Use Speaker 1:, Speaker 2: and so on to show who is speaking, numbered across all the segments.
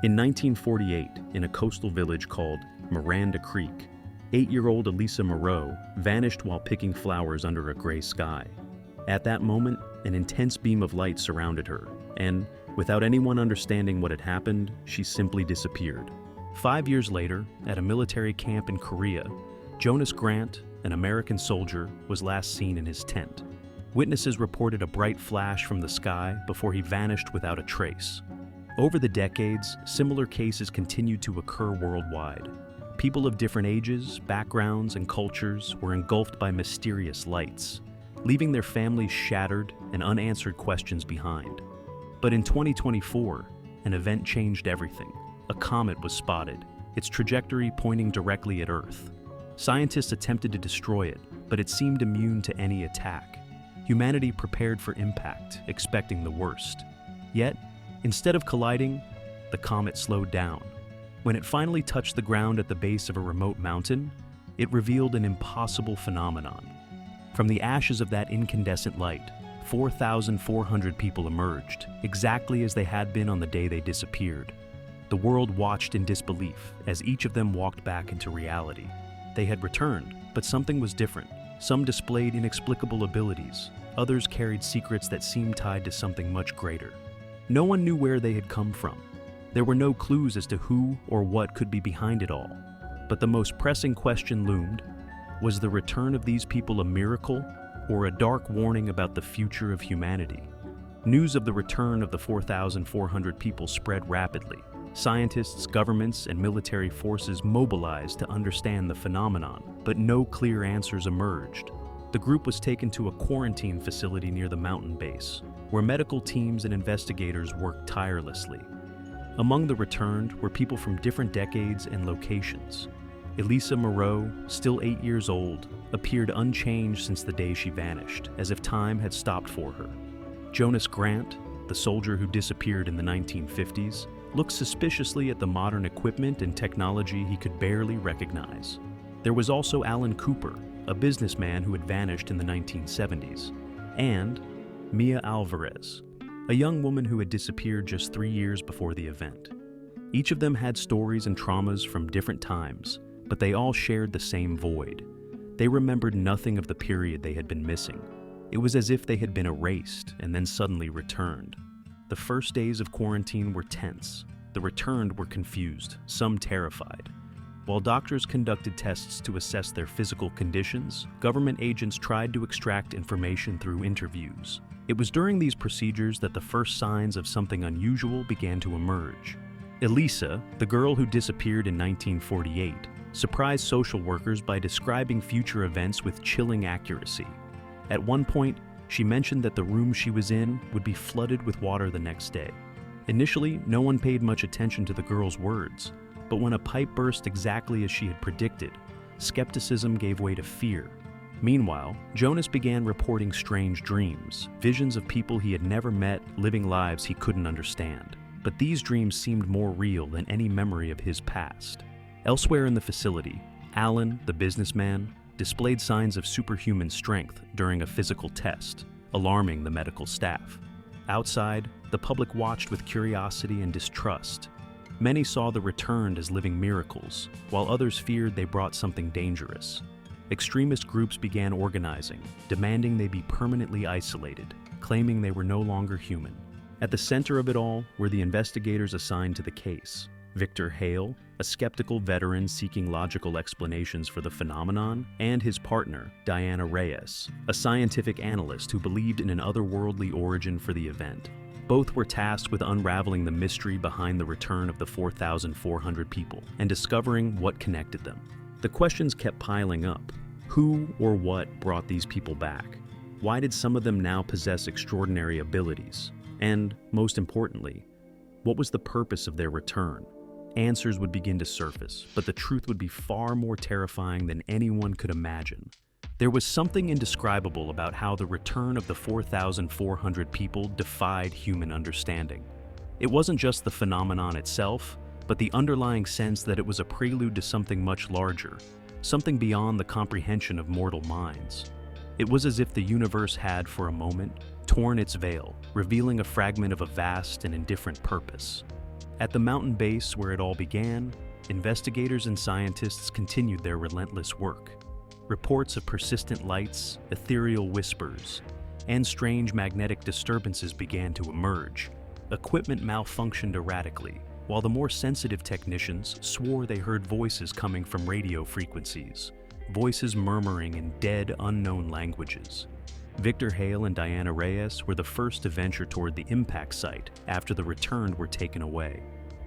Speaker 1: In 1948, in a coastal village called Miranda Creek, 8-year-old Elisa Moreau vanished while picking flowers under a gray sky. At that moment, an intense beam of light surrounded her, and, without anyone understanding what had happened, she simply disappeared. 5 years later, at a military camp in Korea, Jonas Grant, an American soldier, was last seen in his tent. Witnesses reported a bright flash from the sky before he vanished without a trace. Over the decades, similar cases continued to occur worldwide. People of different ages, backgrounds, and cultures were engulfed by mysterious lights, leaving their families shattered and unanswered questions behind. But in 2024, an event changed everything. A comet was spotted, its trajectory pointing directly at Earth. Scientists attempted to destroy it, but it seemed immune to any attack. Humanity prepared for impact, expecting the worst. Yet, instead of colliding, the comet slowed down. When it finally touched the ground at the base of a remote mountain, it revealed an impossible phenomenon. From the ashes of that incandescent light, 4,400 people emerged, exactly as they had been on the day they disappeared. The world watched in disbelief as each of them walked back into reality. They had returned, but something was different. Some displayed inexplicable abilities, others carried secrets that seemed tied to something much greater. No one knew where they had come from. There were no clues as to who or what could be behind it all. But the most pressing question loomed: was the return of these people a miracle or a dark warning about the future of humanity? News of the return of the 4,400 people spread rapidly. Scientists, governments, and military forces mobilized to understand the phenomenon, but no clear answers emerged. The group was taken to a quarantine facility near the mountain base, where medical teams and investigators worked tirelessly. Among the returned were people from different decades and locations. Elisa Moreau, still 8 years old, appeared unchanged since the day she vanished, as if time had stopped for her. Jonas Grant, the soldier who disappeared in the 1950s, looked suspiciously at the modern equipment and technology he could barely recognize. There was also Alan Cooper, a businessman who had vanished in the 1970s, and Mia Alvarez, a young woman who had disappeared just 3 years before the event. Each of them had stories and traumas from different times, but they all shared the same void. They remembered nothing of the period they had been missing. It was as if they had been erased and then suddenly returned. The first days of quarantine were tense. The returned were confused, some terrified. While doctors conducted tests to assess their physical conditions, government agents tried to extract information through interviews. It was during these procedures that the first signs of something unusual began to emerge. Elisa, the girl who disappeared in 1948, surprised social workers by describing future events with chilling accuracy. At one point, she mentioned that the room she was in would be flooded with water the next day. Initially, no one paid much attention to the girl's words, but when a pipe burst exactly as she had predicted, skepticism gave way to fear. Meanwhile, Jonas began reporting strange dreams, visions of people he had never met, living lives he couldn't understand. But these dreams seemed more real than any memory of his past. Elsewhere in the facility, Alan, the businessman, displayed signs of superhuman strength during a physical test, alarming the medical staff. Outside, the public watched with curiosity and distrust. Many saw the returned as living miracles, while others feared they brought something dangerous. Extremist groups began organizing, demanding they be permanently isolated, claiming they were no longer human. At the center of it all were the investigators assigned to the case: Victor Hale, a skeptical veteran seeking logical explanations for the phenomenon, and his partner, Diana Reyes, a scientific analyst who believed in an otherworldly origin for the event. Both were tasked with unraveling the mystery behind the return of the 4,400 people and discovering what connected them. The questions kept piling up. Who or what brought these people back? Why did some of them now possess extraordinary abilities? And, most importantly, what was the purpose of their return? Answers would begin to surface, but the truth would be far more terrifying than anyone could imagine. There was something indescribable about how the return of the 4,400 people defied human understanding. It wasn't just the phenomenon itself, but the underlying sense that it was a prelude to something much larger, something beyond the comprehension of mortal minds. It was as if the universe had, for a moment, torn its veil, revealing a fragment of a vast and indifferent purpose. At the mountain base where it all began, investigators and scientists continued their relentless work. Reports of persistent lights, ethereal whispers, and strange magnetic disturbances began to emerge. Equipment malfunctioned erratically, while the more sensitive technicians swore they heard voices coming from radio frequencies, voices murmuring in dead, unknown languages. Victor Hale and Diana Reyes were the first to venture toward the impact site after the returned were taken away.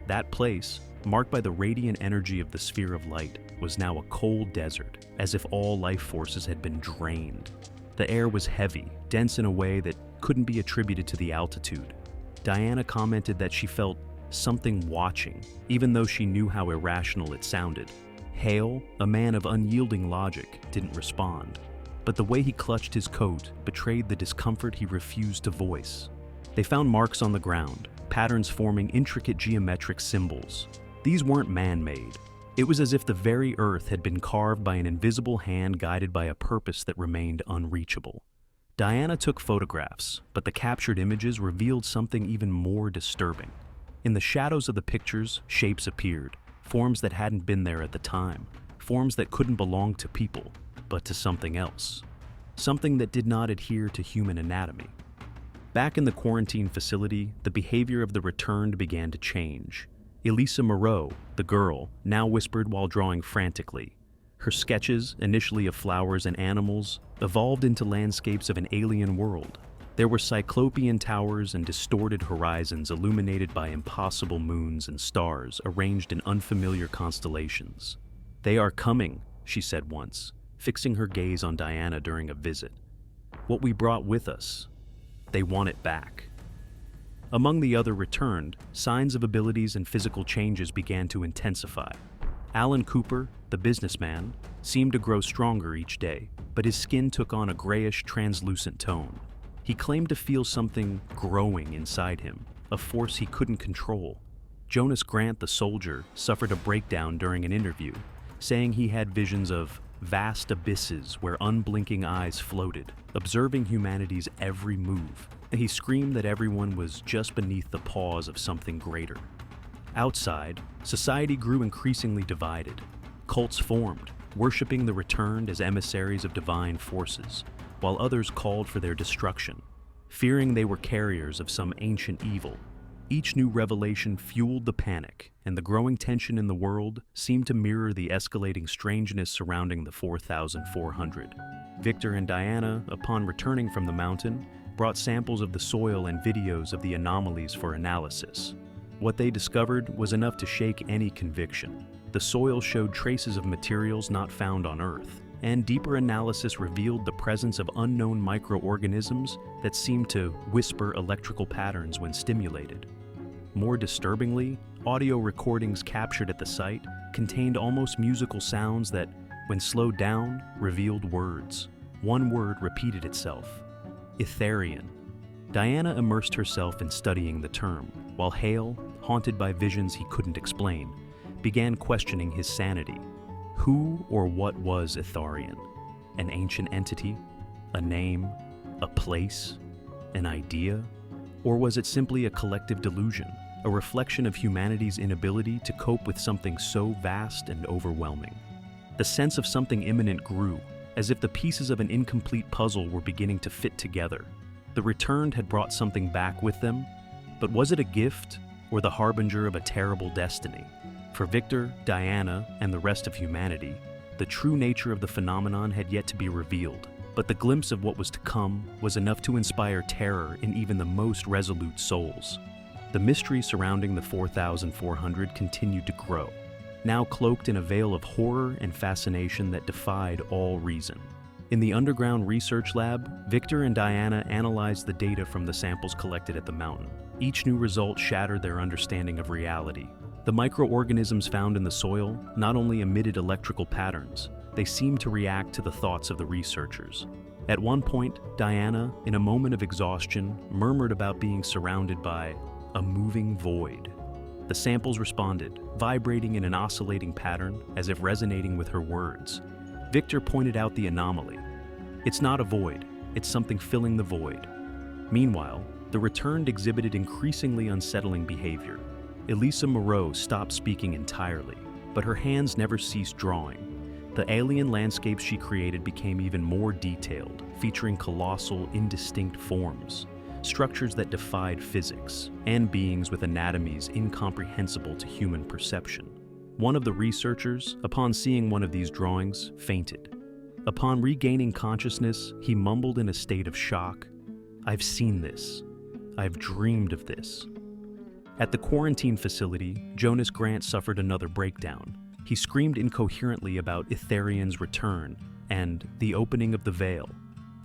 Speaker 1: That place, marked by the radiant energy of the sphere of light, was now a cold desert, as if all life forces had been drained. The air was heavy, dense in a way that couldn't be attributed to the altitude. Diana commented that she felt something watching, even though she knew how irrational it sounded. Hale, a man of unyielding logic, didn't respond, but the way he clutched his coat betrayed the discomfort he refused to voice. They found marks on the ground, patterns forming intricate geometric symbols. These weren't man-made. It was as if the very earth had been carved by an invisible hand guided by a purpose that remained unreachable. Diana took photographs, but the captured images revealed something even more disturbing. In the shadows of the pictures, shapes appeared, forms that hadn't been there at the time, forms that couldn't belong to people, but to something else. Something that did not adhere to human anatomy. Back in the quarantine facility, the behavior of the returned began to change. Elisa Moreau, the girl, now whispered while drawing frantically. Her sketches, initially of flowers and animals, evolved into landscapes of an alien world. There were cyclopean towers and distorted horizons illuminated by impossible moons and stars arranged in unfamiliar constellations. "They are coming," she said once, fixing her gaze on Diana during a visit. "What we brought with us. They want it back." Among the other returned, signs of abilities and physical changes began to intensify. Alan Cooper, the businessman, seemed to grow stronger each day, but his skin took on a grayish, translucent tone. He claimed to feel something growing inside him, a force he couldn't control. Jonas Grant, the soldier, suffered a breakdown during an interview, saying he had visions of vast abysses where unblinking eyes floated, observing humanity's every move. He screamed that everyone was just beneath the paws of something greater. Outside, society grew increasingly divided. Cults formed, worshipping the returned as emissaries of divine forces, while others called for their destruction, fearing they were carriers of some ancient evil. Each new revelation fueled the panic, and the growing tension in the world seemed to mirror the escalating strangeness surrounding the 4,400. Victor and Diana, upon returning from the mountain, brought samples of the soil and videos of the anomalies for analysis. What they discovered was enough to shake any conviction. The soil showed traces of materials not found on Earth, and deeper analysis revealed the presence of unknown microorganisms that seemed to whisper electrical patterns when stimulated. More disturbingly, audio recordings captured at the site contained almost musical sounds that, when slowed down, revealed words. One word repeated itself: Itharion. Diana immersed herself in studying the term, while Hale, haunted by visions he couldn't explain, began questioning his sanity. Who or what was Itharion? An ancient entity? A name? A place? An idea? Or was it simply a collective delusion, a reflection of humanity's inability to cope with something so vast and overwhelming? The sense of something imminent grew, as if the pieces of an incomplete puzzle were beginning to fit together. The returned had brought something back with them, but was it a gift or the harbinger of a terrible destiny? For Victor, Diana, and the rest of humanity, the true nature of the phenomenon had yet to be revealed, but the glimpse of what was to come was enough to inspire terror in even the most resolute souls. The mystery surrounding the 4,400 continued to grow, now cloaked in a veil of horror and fascination that defied all reason. In the underground research lab, Victor and Diana analyzed the data from the samples collected at the mountain. Each new result shattered their understanding of reality. The microorganisms found in the soil not only emitted electrical patterns, they seemed to react to the thoughts of the researchers. At one point, Diana, in a moment of exhaustion, murmured about being surrounded by a moving void. The samples responded, vibrating in an oscillating pattern as if resonating with her words. Victor pointed out the anomaly. It's not a void, it's something filling the void. Meanwhile, the returned exhibited increasingly unsettling behavior. Elisa Moreau stopped speaking entirely, but her hands never ceased drawing. The alien landscapes she created became even more detailed, featuring colossal, indistinct forms, structures that defied physics, and beings with anatomies incomprehensible to human perception. One of the researchers, upon seeing one of these drawings, fainted. Upon regaining consciousness, he mumbled in a state of shock, "I've seen this. I've dreamed of this." At the quarantine facility, Jonas Grant suffered another breakdown. He screamed incoherently about Itharion's return and the opening of the veil.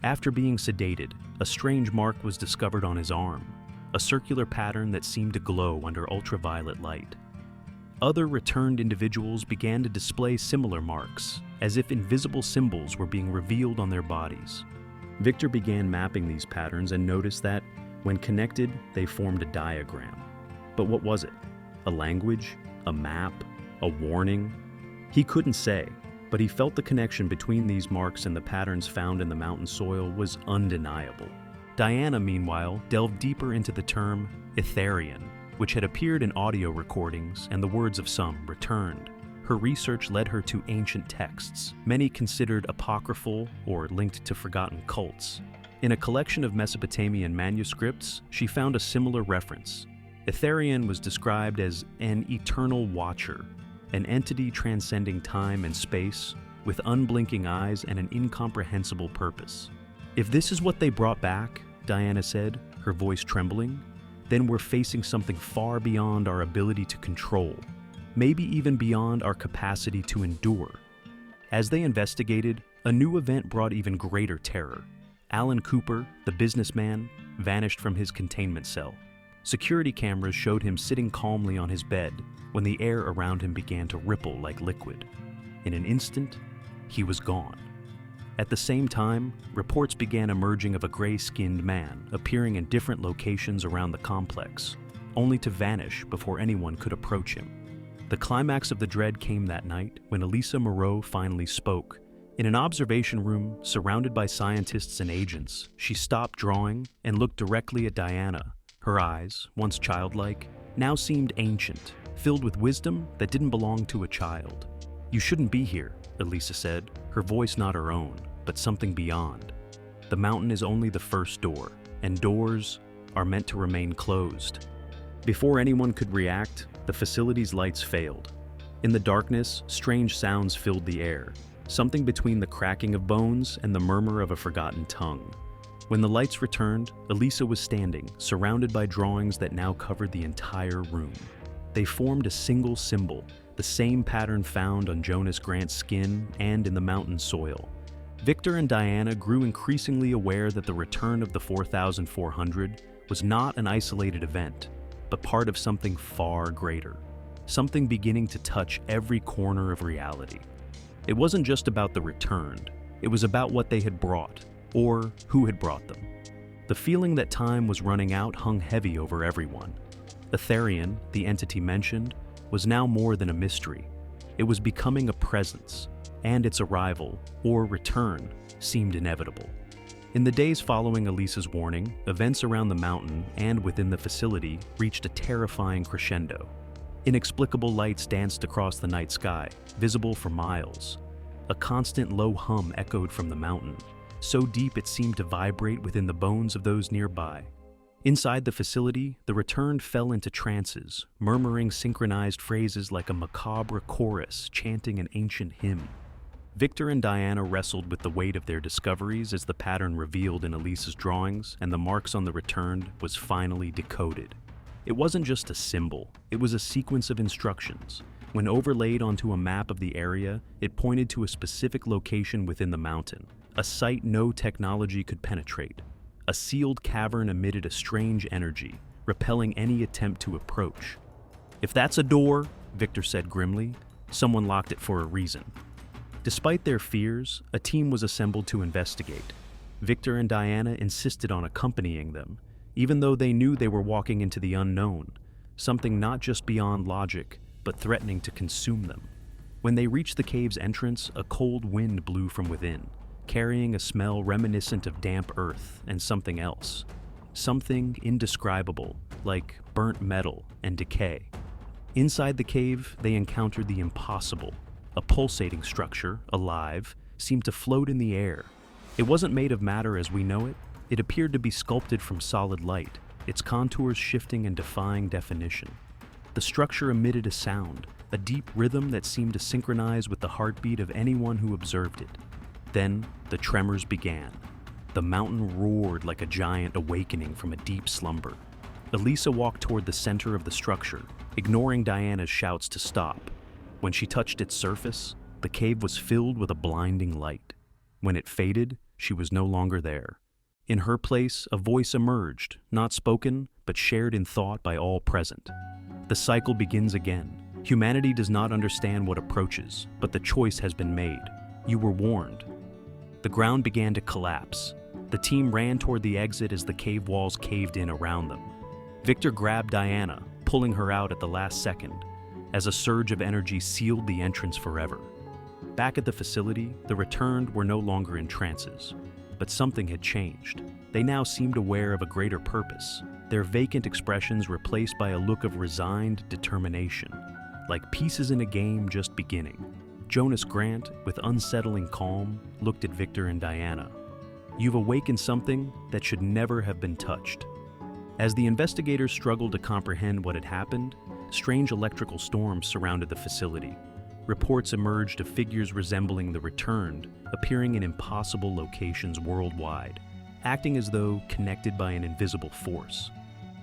Speaker 1: After being sedated, a strange mark was discovered on his arm, a circular pattern that seemed to glow under ultraviolet light. Other returned individuals began to display similar marks, as if invisible symbols were being revealed on their bodies. Victor began mapping these patterns and noticed that, when connected, they formed a diagram. But what was it? A language? A map? A warning? He couldn't say, but he felt the connection between these marks and the patterns found in the mountain soil was undeniable. Diana, meanwhile, delved deeper into the term Itharion, which had appeared in audio recordings and the words of some returned. Her research led her to ancient texts, many considered apocryphal or linked to forgotten cults. In a collection of Mesopotamian manuscripts, she found a similar reference. Itharion was described as an eternal watcher, an entity transcending time and space, with unblinking eyes and an incomprehensible purpose. "If this is what they brought back," Diana said, her voice trembling, "then we're facing something far beyond our ability to control, maybe even beyond our capacity to endure." As they investigated, a new event brought even greater terror. Alan Cooper, the businessman, vanished from his containment cell. Security cameras showed him sitting calmly on his bed when the air around him began to ripple like liquid. In an instant, he was gone. At the same time, reports began emerging of a gray-skinned man appearing in different locations around the complex, only to vanish before anyone could approach him. The climax of the dread came that night when Elisa Moreau finally spoke. In an observation room surrounded by scientists and agents, she stopped drawing and looked directly at Diana. Her eyes, once childlike, now seemed ancient, filled with wisdom that didn't belong to a child. "You shouldn't be here," Elisa said, her voice not her own, but something beyond. "The mountain is only the first door, and doors are meant to remain closed." Before anyone could react, the facility's lights failed. In the darkness, strange sounds filled the air, something between the cracking of bones and the murmur of a forgotten tongue. When the lights returned, Elisa was standing, surrounded by drawings that now covered the entire room. They formed a single symbol, the same pattern found on Jonas Grant's skin and in the mountain soil. Victor and Diana grew increasingly aware that the return of the 4400 was not an isolated event, but part of something far greater, something beginning to touch every corner of reality. It wasn't just about the returned, it was about what they had brought, or who had brought them. The feeling that time was running out hung heavy over everyone. Itharion, the entity mentioned, was now more than a mystery. It was becoming a presence, and its arrival, or return, seemed inevitable. In the days following Elisa's warning, events around the mountain and within the facility reached a terrifying crescendo. Inexplicable lights danced across the night sky, visible for miles. A constant low hum echoed from the mountain, so deep it seemed to vibrate within the bones of those nearby. Inside the facility, the returned fell into trances, murmuring synchronized phrases like a macabre chorus chanting an ancient hymn. Victor and Diana wrestled with the weight of their discoveries as the pattern revealed in Elisa's drawings and the marks on the returned was finally decoded. It wasn't just a symbol, it was a sequence of instructions. When overlaid onto a map of the area, it pointed to a specific location within the mountain, a site no technology could penetrate. A sealed cavern emitted a strange energy, repelling any attempt to approach. "If that's a door," Victor said grimly, "someone locked it for a reason." Despite their fears, a team was assembled to investigate. Victor and Diana insisted on accompanying them, even though they knew they were walking into the unknown, something not just beyond logic, but threatening to consume them. When they reached the cave's entrance, a cold wind blew from within, carrying a smell reminiscent of damp earth and something else. Something indescribable, like burnt metal and decay. Inside the cave, they encountered the impossible. A pulsating structure, alive, seemed to float in the air. It wasn't made of matter as we know it. It appeared to be sculpted from solid light, its contours shifting and defying definition. The structure emitted a sound, a deep rhythm that seemed to synchronize with the heartbeat of anyone who observed it. Then, the tremors began. The mountain roared like a giant awakening from a deep slumber. Elisa walked toward the center of the structure, ignoring Diana's shouts to stop. When she touched its surface, the cave was filled with a blinding light. When it faded, she was no longer there. In her place, a voice emerged, not spoken, but shared in thought by all present. The cycle begins again. Humanity does not understand what approaches, but the choice has been made. You were warned. The ground began to collapse. The team ran toward the exit as the cave walls caved in around them. Victor grabbed Diana, pulling her out at the last second, as a surge of energy sealed the entrance forever. Back at the facility, the returned were no longer in trances, but something had changed. They now seemed aware of a greater purpose, their vacant expressions replaced by a look of resigned determination, like pieces in a game just beginning. Jonas Grant, with unsettling calm, looked at Victor and Diana. "You've awakened something that should never have been touched." As the investigators struggled to comprehend what had happened, strange electrical storms surrounded the facility. Reports emerged of figures resembling the returned, appearing in impossible locations worldwide, acting as though connected by an invisible force.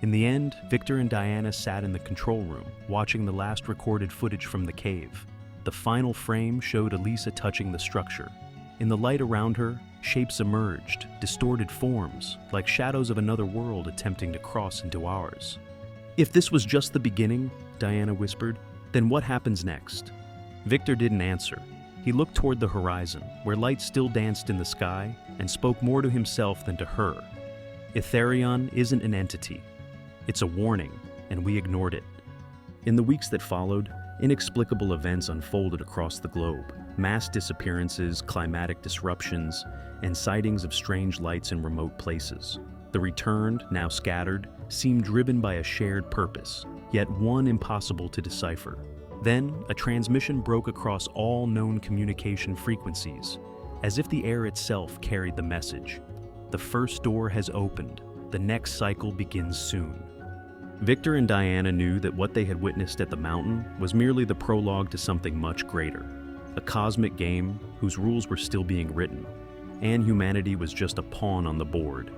Speaker 1: In the end, Victor and Diana sat in the control room, watching the last recorded footage from the cave. The final frame showed Elisa touching the structure. In the light around her, shapes emerged, distorted forms, like shadows of another world attempting to cross into ours. "If this was just the beginning," Diana whispered, "then what happens next?" Victor didn't answer. He looked toward the horizon, where light still danced in the sky, and spoke more to himself than to her. "Itharion isn't an entity. It's a warning, and we ignored it." In the weeks that followed, inexplicable events unfolded across the globe. Mass disappearances, climatic disruptions, and sightings of strange lights in remote places. The returned, now scattered, seemed driven by a shared purpose, yet one impossible to decipher. Then, a transmission broke across all known communication frequencies, as if the air itself carried the message. The first door has opened. The next cycle begins soon. Victor and Diana knew that what they had witnessed at the mountain was merely the prologue to something much greater. A cosmic game whose rules were still being written, and humanity was just a pawn on the board.